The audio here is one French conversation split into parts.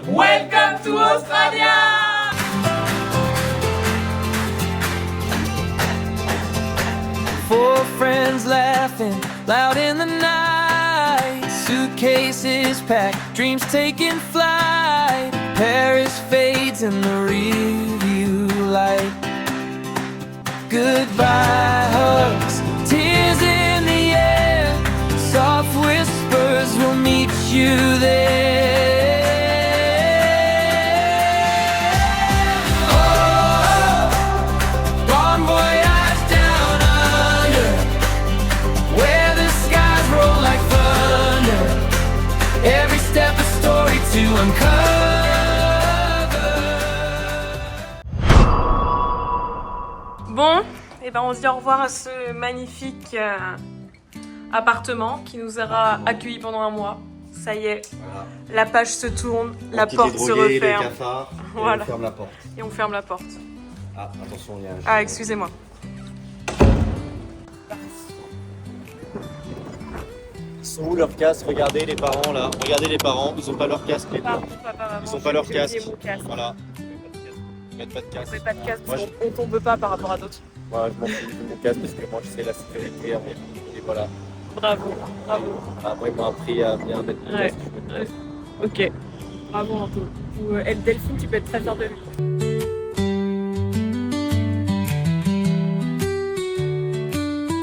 Welcome to Australia! Four friends laughing loud in the night. Suitcases packed, dreams taking flight. Paris fades in the rearview light. Goodbye hugs, tears in the air. Soft whispers will meet you there. Bon, et ben on se dit au revoir à ce magnifique appartement qui nous aura accueillis pendant un mois. Ça y est, Voilà. la page se tourne, la Quitte porte les se drogués, les referme. cafards, et Voilà. on ferme la porte. Et on ferme la porte. Ah, attention, il y a un... Ah, excusez-moi. Ils sont où leurs casques? Regardez les parents là. Regardez les parents, ils ont pas leur casque les pauvres. Ils ont pas leur casque. Voilà. Ils mettent pas de casque. On met pas de casque Moi, parce qu'on tombe pas par rapport à d'autres. Moi je m'en fous de mon casque parce que moi je sais la sécurité. Et voilà. Bravo, bravo. Ah, moi ils m'ont appris à bien mettre mon Ouais. casque. Je mets mon casque. Ok. Bravo Anto. Ou Delphine, tu peux être très fière de lui.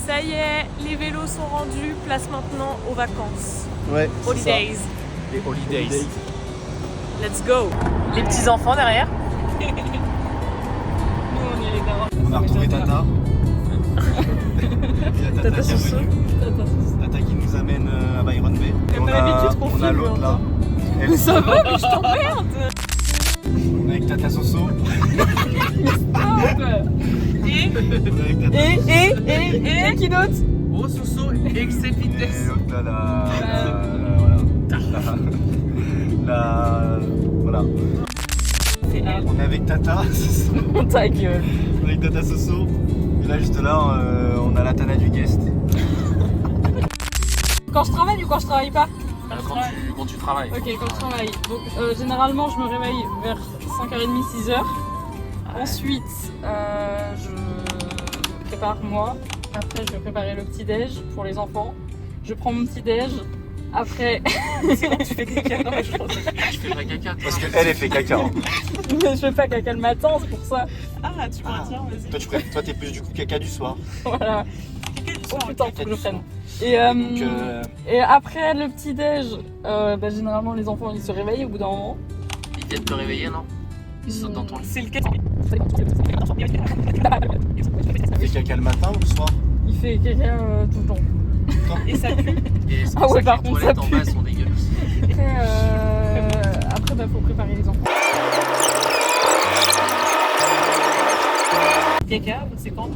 Ça y est, les vélos sont rendus, place maintenant aux vacances. Ouais. Holidays. Les holidays. Let's go. Les petits enfants derrière. Nous on y allait d'abord. On a retrouvé Tata. Il y a Tata qui est Soso. revenue. Tata qui nous amène à Byron Bay. Il y a pas l'habitude qu'on on a filme, l'autre là. Mais Elle, ça va, mais je t'emmerde. on est avec Tata Soso. Et On est avec Tata qui d'autre? Oh Soso, excès Et vitesse. l'autre là, voilà. C'est elle. On est avec Tata, Ta gueule. on est avec Tata Soso. Et là, juste là, on a la Tana du guest. Quand je travaille ou quand je travaille pas? Quand tu travailles. Ok, quand je travaille. Donc généralement je me réveille vers 5h30, 6h. Ensuite je prépare moi. Après je vais préparer le petit déj pour les enfants. Je prends mon petit déj. Après Tu fais caca. Non, mais je pense. Je fais ma caca. Parce qu'elle, elle fait caca. Hein. je fais pas caca le matin, c'est pour ça. Ah, tu peux dire, vas-y. Toi, t'es plus du coup caca du soir. Voilà. Oh putain, faut que je prenne. Et, Donc, et après le petit déj, généralement les enfants ils se réveillent au bout d'un moment. Ils viennent te réveiller, non? Ils sautent dans ton lit. C'est lequel? elle fait caca le matin ou le soir? Il fait caca tout le temps. Et ça pue. Et c'est Ah pour ouais, ça par que les contre, toilettes ça en pue. bas sont dégueulasses. Après faut préparer les enfants. Caca, c'est quand?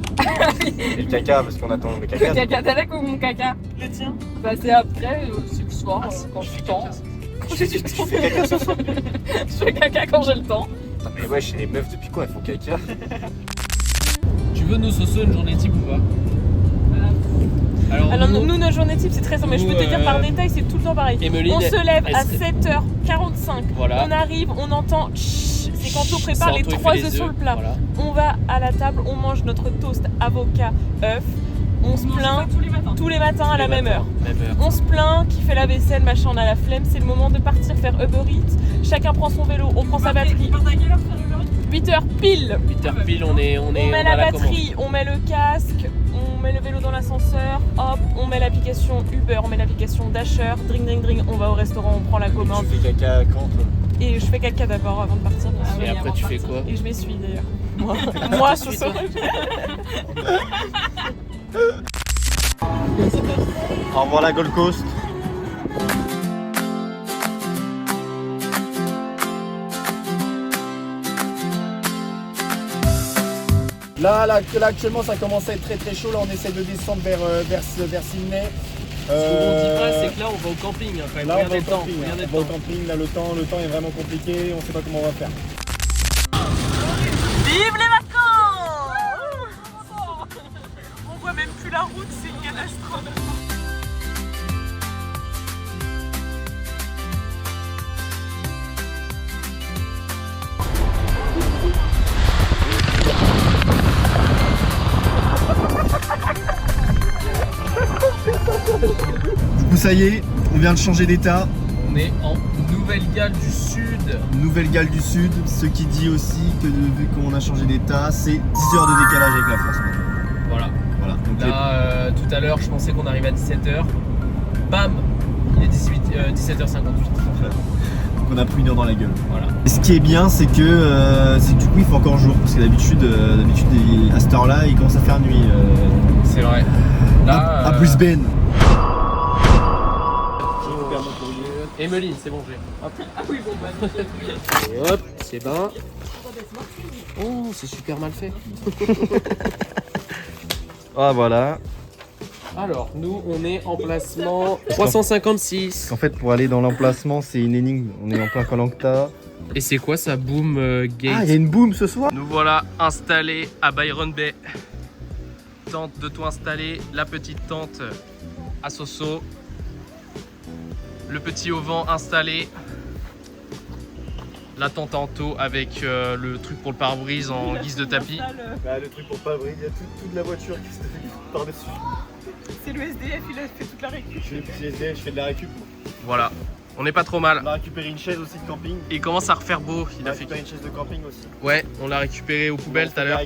Et le caca, parce qu'on attend le Le caca. caca, t'as là comme mon caca? Le tien? Bah c'est après, c'est le soir, quand j'ai du temps. Quand j'ai du Tu temps. fais caca ce soir? Je fais caca quand j'ai le temps. Mais ouais, chez les meufs, depuis quand elles font caca? Tu veux nous Soso une journée type ou pas? Alors nous, notre journée type c'est très simple, mais je peux te dire par détail, c'est tout le temps pareil. Emeline, On se lève à est-ce que- 7h45, Voilà. on arrive, on entend tch, c'est quand on prépare C'est les Anto, il 3 fait les œufs sur le plat. Voilà. On va à la table, on mange notre toast avocat œuf, on se plaint tous les matins à la même heure. Même heure. On se plaint, qui fait la vaisselle, machin, on a la flemme, c'est le moment de partir faire Uber Eats. Chacun prend son vélo, on prend sa batterie. 8h pile. 8h pile, on On met a la la batterie, on met le casque, on met le vélo dans l'ascenseur, hop, on met l'application Uber, on met l'application Dasher, drink, drink, drink, on va au restaurant, on prend la commande. Tu fais caca quand toi? Et je fais caca d'abord avant de partir, bien sûr. Et après tu fais quoi? Et je m'essuie d'ailleurs. Moi, Soso. Au revoir la Gold Coast. Là, actuellement, ça commence à être très très chaud. Là, on essaie de descendre vers Sydney. Ce qu'on dit pas, c'est que là on va au camping. Hein, quand même. Là, on va Regardez au le temps. camping. Regardez le On va au temps. camping. Là, le temps est vraiment compliqué. On sait pas comment on va faire. Vive les vacances! On voit même plus la route, c'est une catastrophe. ça y est, on vient de changer d'état. On est en Nouvelle-Galles du Sud. Nouvelle-Galles du Sud, ce qui dit aussi que vu qu'on a changé d'état, c'est 10 heures de décalage avec la France. Voilà. Voilà. Donc Là, tout à l'heure, je pensais qu'on arrivait à 17h. Bam, il est 17h58. donc on a pris une heure dans la gueule. Voilà. Et ce qui est bien, c'est que du coup il fait encore jour, parce que d'habitude à cette heure-là, il commence à faire nuit. C'est vrai. Là, à Brisbane. Emeline, c'est bon, j'ai. Ah oui, bon, bah. Et hop, c'est ben. Oh, c'est super mal fait. Ah voilà. Alors, nous, on est en placement 356. En fait, pour aller dans l'emplacement, c'est une énigme. On est en plein Koh Lanta. Et c'est quoi ça, Boom Gate? Ah, il y a une boom ce soir. Nous voilà installés à Byron Bay. Tente de tout installer, la petite tente à Soso. Le petit auvent installé. La tente en taux avec le truc pour le pare-brise en guise de tapis. Bah, le truc pour pas briller, il y a toute la voiture qui se fait par-dessus. C'est le SDF, il a fait toute la récup. Je fais de la récup. Voilà, on n'est pas trop mal. On a récupéré une chaise aussi de camping. Il commence à refaire beau. On a récupéré une chaise de camping aussi. Ouais, on l'a récupéré aux poubelles tout à l'heure.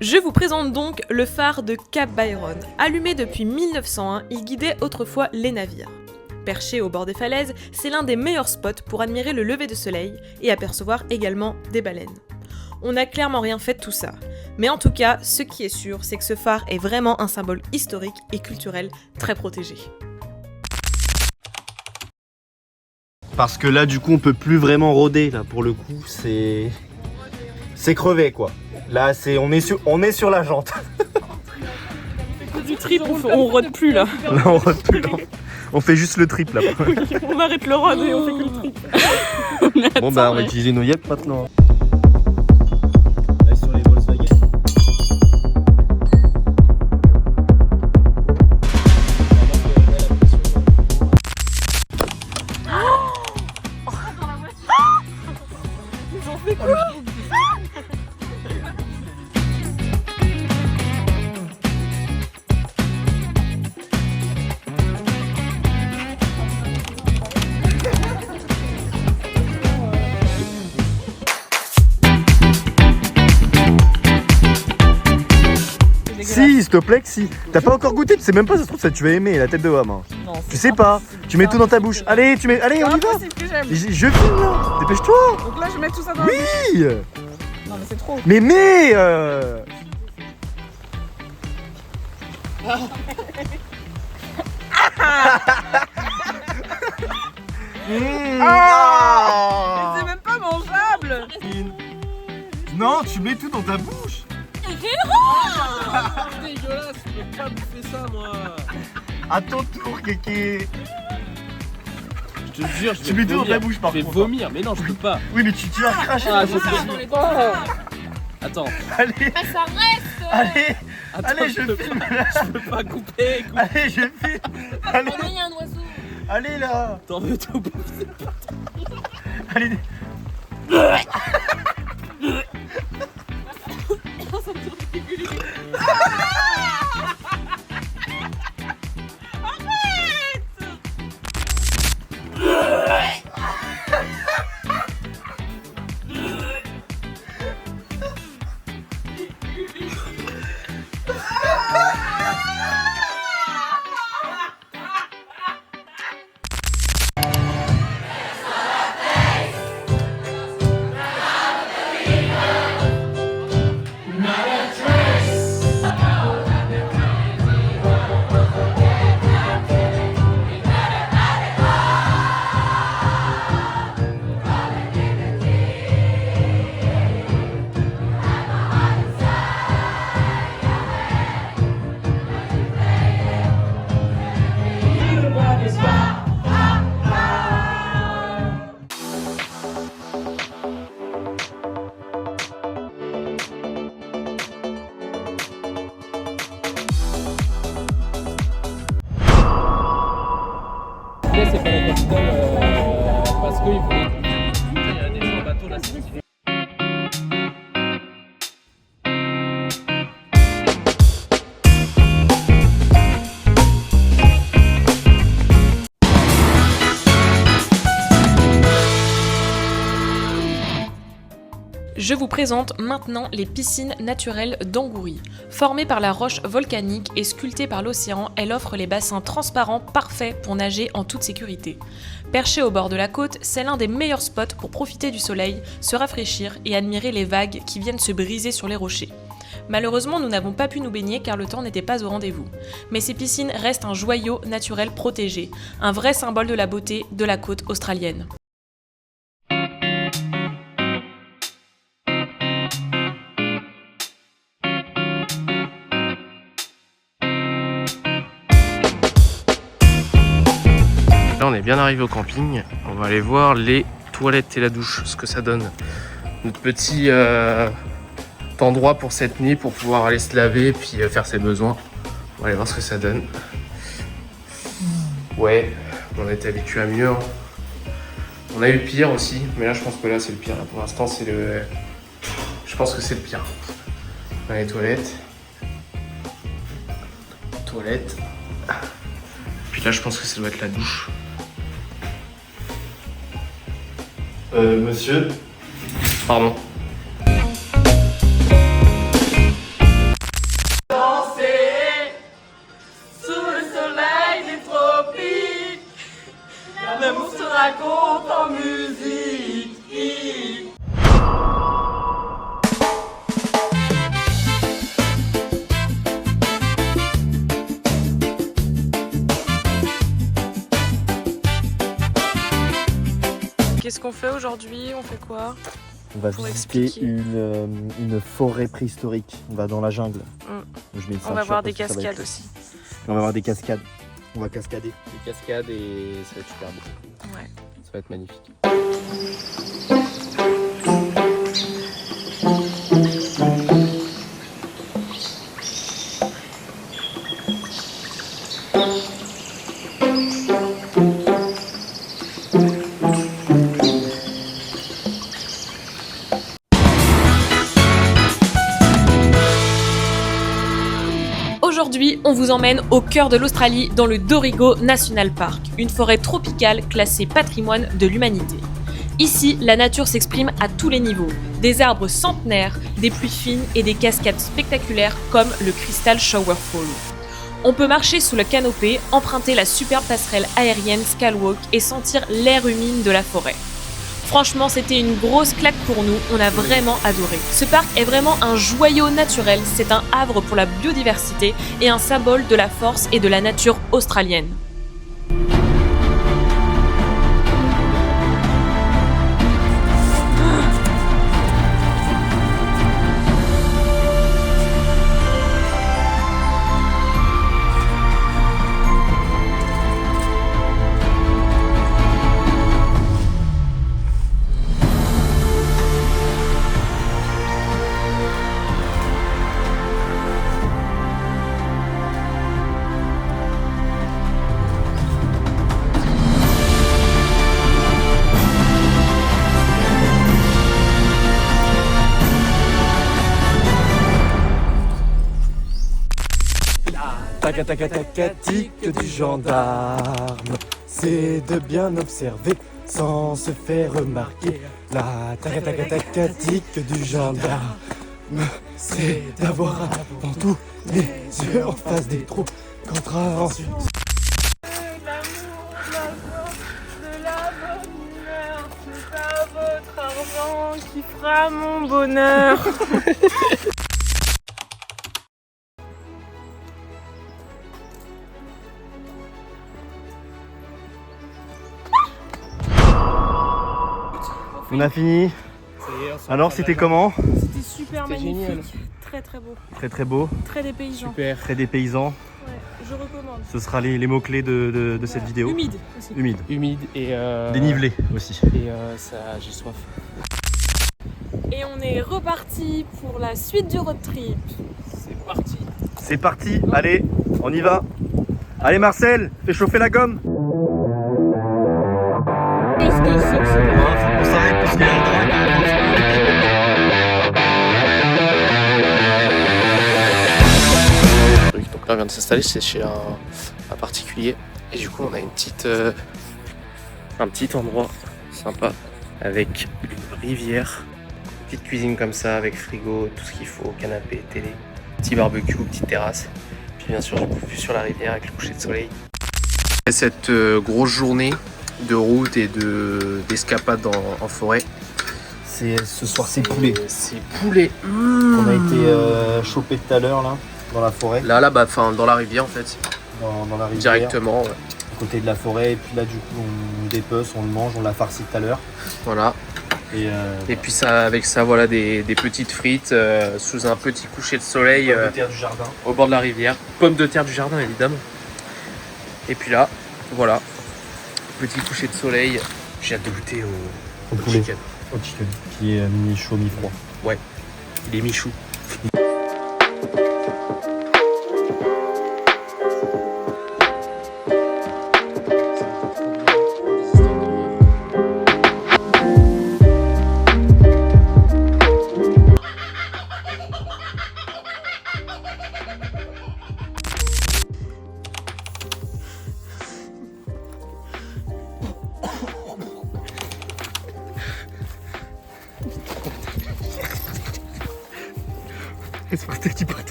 Je vous présente donc le phare de Cap Byron. Allumé depuis 1901, il guidait autrefois les navires. Perché au bord des falaises, c'est l'un des meilleurs spots pour admirer le lever de soleil et apercevoir également des baleines. On n'a clairement rien fait de tout ça. Mais en tout cas, ce qui est sûr, c'est que ce phare est vraiment un symbole historique et culturel très protégé. Parce que là, du coup, on peut plus vraiment rôder. Là, pour le coup, c'est crevé, quoi. Là, on est sur la jante. Du trip, on rôde plus là. Là, on rôde plus. Là. On fait juste le trip là. On arrête le rôde et on fait que le trip. Bon, bah, on va utiliser nos yep maintenant. Là, sur les Volkswagen. Ils ont fait quoi? Si, s'il te plaît, que si. T'as pas encore goûté, tu sais même pas, ça se trouve, ça tu vas aimer la tête de homme. Non, tu sais pas, tu mets tout dans ta bouche. Allez, allez, on y va. Que j'aime. Je filme là, dépêche-toi. Donc là, je mets tout ça dans la bouche. Oui. Non, mais c'est trop. Mais C'est même pas mangeable. Non, tu mets tout dans ta bouche. Dégueulasse, je peux pas bouffer ça, moi. À ton tour, Kéké. Je te jure, Tu mets tout dans ta bouche par Je vais contre. vomir, mais non, je peux pas. Oui, mais tu vas cracher. Ah, je peux pas. Attends. Allez, Ça reste. allez, Attends, allez, je peux filme. pas. Je peux pas couper. Allez, je filme. Allez, Oh non, il y a un oiseau. allez là. T'en veux tout bouffer. Allez. parce qu'il voulait. Il y a des gens en bateau là, c'est stylé. Je vous présente maintenant les piscines naturelles d'Angourie. Formée par la roche volcanique et sculptée par l'océan, elle offre les bassins transparents parfaits pour nager en toute sécurité. Perchée au bord de la côte, c'est l'un des meilleurs spots pour profiter du soleil, se rafraîchir et admirer les vagues qui viennent se briser sur les rochers. Malheureusement, nous n'avons pas pu nous baigner car le temps n'était pas au rendez-vous. Mais ces piscines restent un joyau naturel protégé, un vrai symbole de la beauté de la côte australienne. Là on est bien arrivé au camping, on va aller voir les toilettes et la douche, ce que ça donne. Notre petit endroit pour cette nuit pour pouvoir aller se laver et puis faire ses besoins. On va aller voir ce que ça donne. Ouais, on était habitué à mieux. Hein. On a eu pire aussi, mais là je pense que là c'est le pire. Là, pour l'instant c'est le... Je pense que c'est le pire. On a les toilettes. Toilettes. Puis là je pense que ça doit être la douche. Monsieur. Pardon. Sous le soleil des tropiques, l'amour se raconte en musique. Qu'est-ce qu'on fait aujourd'hui? On fait quoi? On va Pour visiter expliquer. une forêt préhistorique. On va dans la jungle. Je mets une On va ceinture voir des parce que ça va cascades être- aussi. On va voir des cascades. On va cascader. Des cascades et ça va être super beau. Ouais. Ça va être magnifique. Aujourd'hui, on vous emmène au cœur de l'Australie, dans le Dorrigo National Park, une forêt tropicale classée patrimoine de l'humanité. Ici, la nature s'exprime à tous les niveaux. Des arbres centenaires, des pluies fines et des cascades spectaculaires comme le Crystal Shower Fall. On peut marcher sous le canopé, emprunter la superbe passerelle aérienne Scalwalk et sentir l'air humide de la forêt. Franchement, c'était une grosse claque pour nous, on a vraiment adoré. Ce parc est vraiment un joyau naturel, c'est un havre pour la biodiversité et un symbole de la force et de la nature australienne. Tac-tac-tac-tac-tique du gendarme, c'est de bien observer sans se faire remarquer. La tac-tac-tac-tac-tique du gendarme, c'est d'avoir avant tout les yeux en face des trous. Contravention. De la bonne humeur, c'est pas votre argent qui fera mon bonheur. On a fini. Alors, c'était comment? C'était super C'était magnifique, génial. très très beau, Très très beau, très dépaysant. Super. très dépaysant. Ouais, je recommande. Ce sera les mots-clés de cette vidéo. Humide aussi. Humide. Humide et Dénivelé aussi. Et ça, j'ai soif. Et on est reparti pour la suite du road trip. C'est parti. C'est parti, allez, on y va. Allez Marcel, fais chauffer la gomme. Là, on vient de s'installer, c'est chez un particulier. Et du coup, on a une petite, un petit endroit sympa avec une rivière. Petite cuisine comme ça, avec frigo, tout ce qu'il faut, canapé, télé, petit barbecue, petite terrasse. Puis bien sûr, du coup, vue sur la rivière avec le coucher de soleil. Cette grosse journée de route et d'escapade en forêt. Ce soir, c'est poulet. C'est poulet. On a été chopé tout à l'heure là, dans la forêt. Là, bah, dans la rivière en fait. Dans la rivière. Directement. Ouais. À côté de la forêt. Et puis là, du coup, on dépece, on le mange, on l'a farci tout à l'heure. Voilà. Et puis ça, avec ça, voilà, des petites frites sous un petit coucher de soleil Pommes de terre du jardin. au bord de la rivière. Pommes de terre du jardin, évidemment. Et puis là, voilà, petit coucher de soleil. J'ai hâte de goûter au poulet. chicken. Au chicken. Qui est mi-chaud, mi-froid. Ouais, il est mi-chou.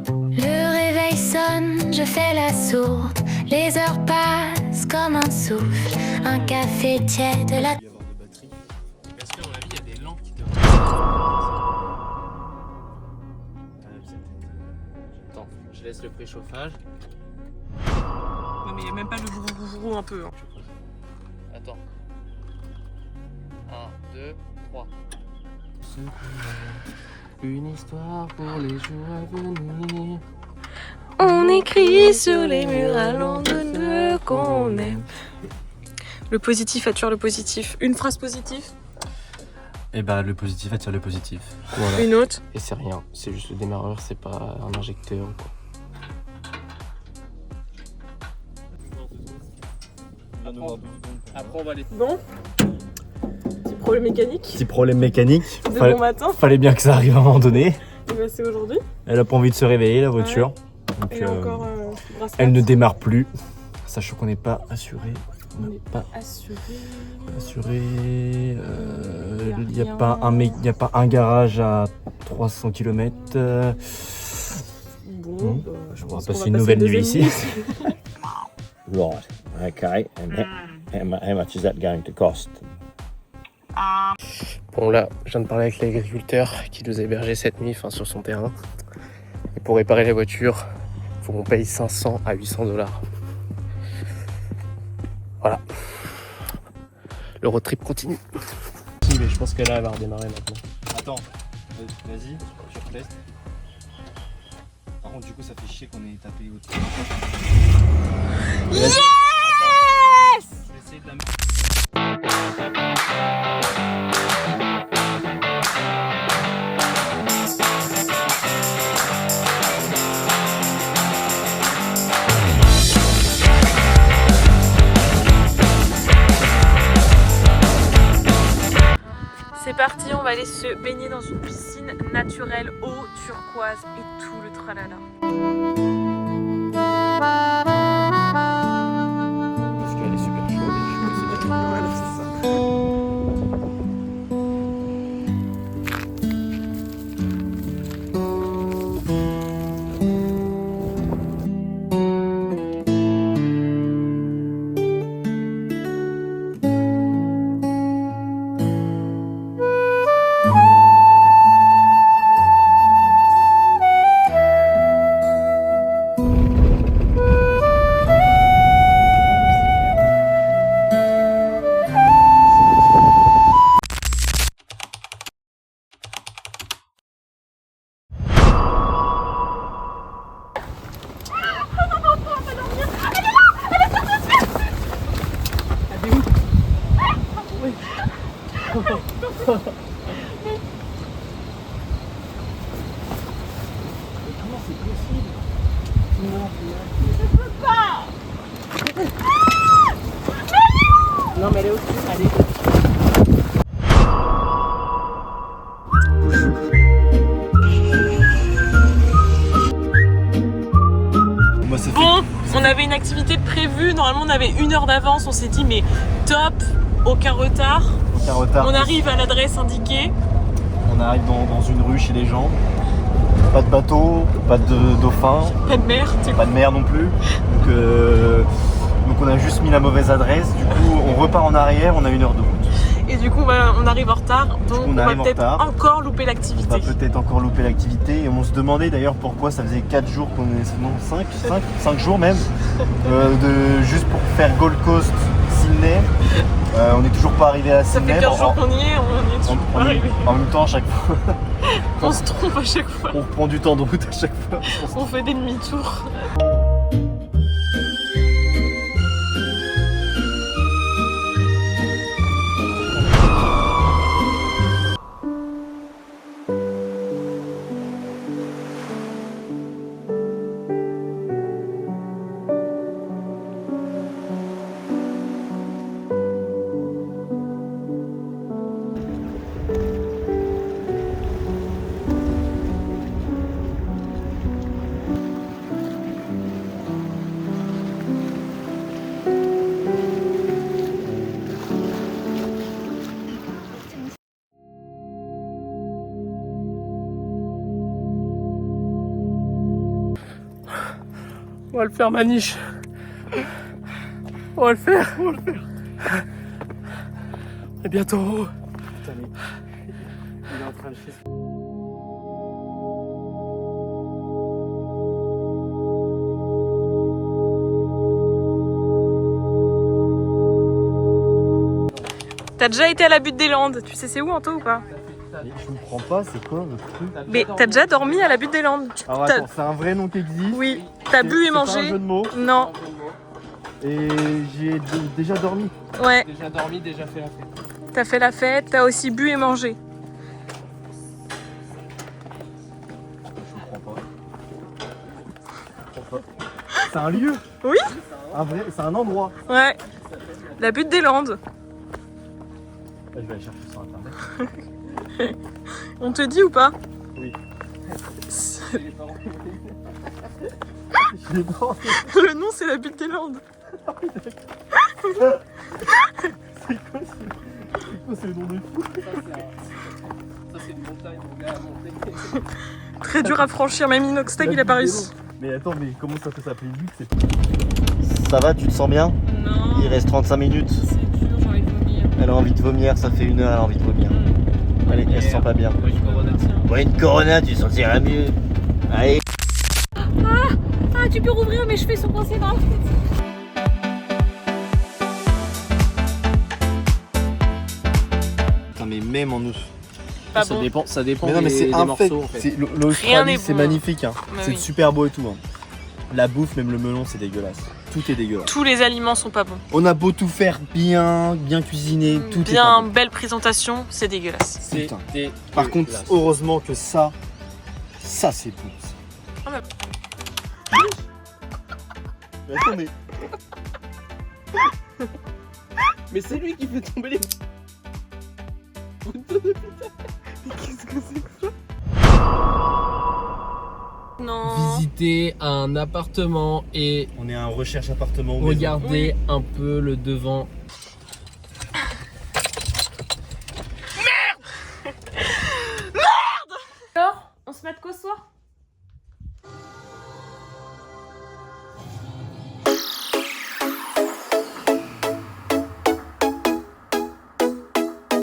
Le réveil sonne, je fais la sourde. Les heures passent comme un souffle. Un café tiède, la Parce qu'à mon avis, il y a des lampes qui Attends, je laisse le préchauffage. Ouais, mais il n'y a même pas le brou un peu. Hein. Attends. 1, 2, 3. Une histoire pour les jours à venir. On écrit sur les murs à l'endemain qu'on aime. Le positif attire le positif. Une phrase positive, Et bah, le positif attire le positif. Voilà. une autre. Et c'est rien, c'est juste le démarreur, c'est pas un injecteur ou quoi. Après on va aller. Bon. Petit problème mécanique. Petit problème mécanique. De bon matin. Fallait bien que ça arrive à un moment donné. Et bah, c'est aujourd'hui. Elle a pas envie de se réveiller, la voiture. Donc, Et encore elle ne démarre plus. Sachant qu'on n'est pas assuré. On On n'est n'est pas assuré. assuré. Il n'y rien. a pas un garage à 300 km. Bon, bah, je On va pense passer qu'on une va nouvelle passer nuit une ici. deuxième nuit. Right, okay. And how much is that going to cost? Bon là, je viens de parler avec l'agriculteur qui nous a hébergé cette nuit, enfin sur son terrain. Et pour réparer la voiture, il faut qu'on paye 500 à 800 $. Voilà. Le road trip continue. Si, mais je pense que là, elle va redémarrer maintenant. Attends, vas-y, tu retestes. Par contre, du coup, ça fait chier qu'on ait tapé au Yes! Je vais essayer de la C'est parti, on va aller se baigner dans une piscine naturelle, eau turquoise et tout le tralala. Parce qu'elle est super chaude et je peux essayer de la Voilà, c'est ça. Non mais elle est au-dessus, allez. Bon, on avait une activité prévue, normalement on avait 1 heure d'avance, on s'est dit mais top, aucun retard. Aucun retard. On arrive à l'adresse indiquée. On arrive dans une rue chez les gens. Pas de bateau, pas de dauphin, Pas de mer, tu pas de mer non plus. Donc on a juste mis la mauvaise adresse. Du coup on repart en arrière, on a 1 heure de route. Et du coup on arrive en retard, donc on va arrive en peut-être retard. encore louper On va l'activité. peut-être encore louper l'activité et on se demandait d'ailleurs pourquoi ça faisait 4 jours qu'on est. Non, 5 jours même. Juste pour faire Gold Coast, Sydney. On n'est toujours pas arrivé à Ça Sydney. fait 15 jours qu'on y est, on est toujours pas arrivé. En même temps, à chaque fois, On se trompe à chaque fois, on reprend du temps de route à chaque fois. on fait des demi-tours. On va le faire, Maniche. On va le faire. On est bientôt en haut. Il est en train de chier. T'as déjà été à la butte des Landes, tu sais c'est où Anto ou pas? Je ne comprends pas, c'est quoi votre truc? Mais t'as déjà dormi à la butte des Landes? Alors attends, c'est un vrai nom qui existe. Oui, t'as bu et C'est pas un mangé? jeu de mots. Non, Et j'ai déjà dormi. ouais, Déjà dormi, déjà fait la fête. t'as fait la fête, t'as aussi bu et mangé. Je comprends pas. C'est un lieu. Oui. C'est un endroit. Ouais, la butte des Landes. Je vais aller chercher sur internet. On te dit ou pas? Oui. Le nom c'est la butte des Landes. C'est quoi c'est le nom de fou? Ça, c'est une montagne, mon gars, à monter. Très dur à franchir, même Inoxtag il a pas réussi. Mais attends, mais comment ça peut s'appeler une butte? Ça va, tu te sens bien? Non, Il reste 35 minutes. c'est dur, j'ai envie de vomir. Elle a envie de vomir, ça fait 1 heure, elle a envie de vomir. Allez, elle se sent pas bien. Ouais, une Corona, tu sentiras mieux. Allez. Ah, tu peux rouvrir, mes cheveux sont coincés dans la tête. Putain, mais même en nous. Pas Ça bon. dépend, Mais non, mais c'est des un fait. morceaux en fait. C'est- Rien n'est L'Australie, c'est bon. magnifique. Hein. Bah C'est oui. super beau et tout. Hein. La bouffe, même le melon, c'est dégueulasse. Tout est dégueulasse. Tous les aliments sont pas bons. On a beau tout faire bien cuisiner, tout est Bien, pas bon. belle présentation, c'est dégueulasse. C'est Putain. des- Par contre, heureusement que ça c'est bon. Ah bah. Mais attendez. Mais c'est lui qui fait tomber les. Non. Visiter un appartement et On est en recherche appartement. regarder un peu le devant. Alors, on se met de quoi ce soir?